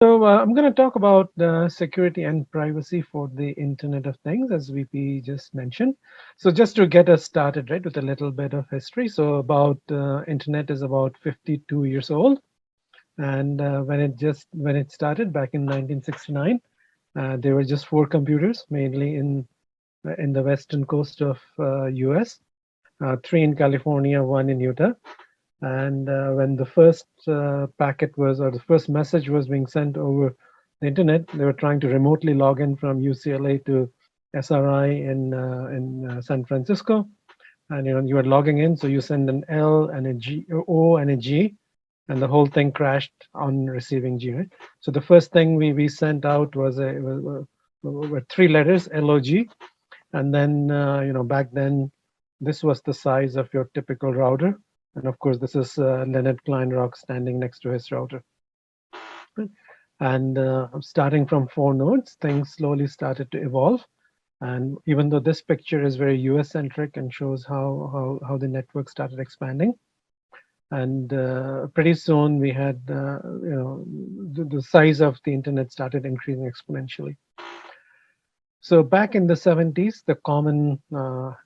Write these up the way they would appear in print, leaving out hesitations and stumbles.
So I'm going to talk about security and privacy for the Internet of Things, as VP just mentioned. So just to get us started, right, with a little bit of history. So about Internet is about 52 years old, and when it started back in 1969, there were just four computers, mainly in the western coast of U.S., three in California, one in Utah. And when the first packet was, or the first message was being sent over the internet, they were trying to remotely log in from UCLA to SRI in San Francisco. And you were logging in, so you send an L and a G, O and a G, and the whole thing crashed on receiving G. Right? So the first thing we sent out were three letters, LOG, and then back then this was the size of your typical router. And of course, this is Leonard Kleinrock standing next to his router. And starting from four nodes, things slowly started to evolve. And even though this picture is very US centric and shows how the network started expanding, and pretty soon we had the size of the internet started increasing exponentially. So back in the 70s, the common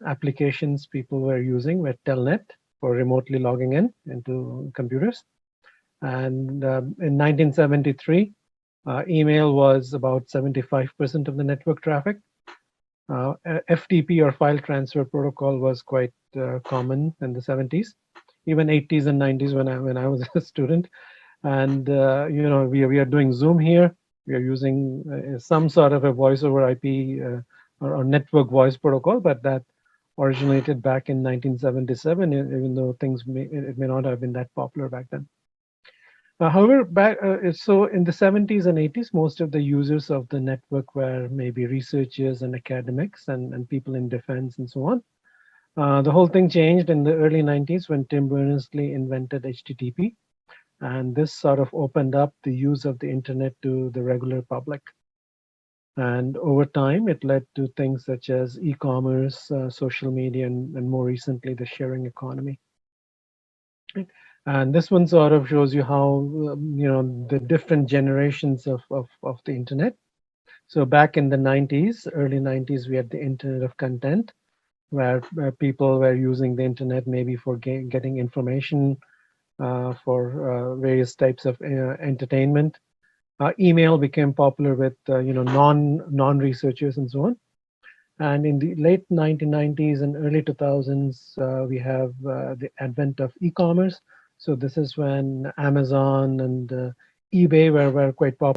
applications people were using were Telnet for remotely logging in into computers. And in 1973, email was about 75% of the network traffic. FTP or file transfer protocol was quite common in the 70s, even 80s and 90s when I was a student. And we are doing Zoom here. We are using some sort of a voice over IP or network voice protocol, but that originated back in 1977, even though it may not have been that popular back then. However, so in the 70s and 80s, most of the users of the network were maybe researchers and academics and people in defense and so on. The whole thing changed in the early 90s when Tim Berners-Lee invented HTTP. And this sort of opened up the use of the internet to the regular public. And over time, it led to things such as e-commerce, social media, and more recently, the sharing economy. And this one sort of shows you how, the different generations of the internet. So back in the 90s, early 90s, we had the Internet of Content, where people were using the internet maybe for getting information, for various types of entertainment. Email became popular with non researchers and so on. And in the late 1990s and early 2000s, we have the advent of e-commerce. So this is when Amazon and eBay were quite popular.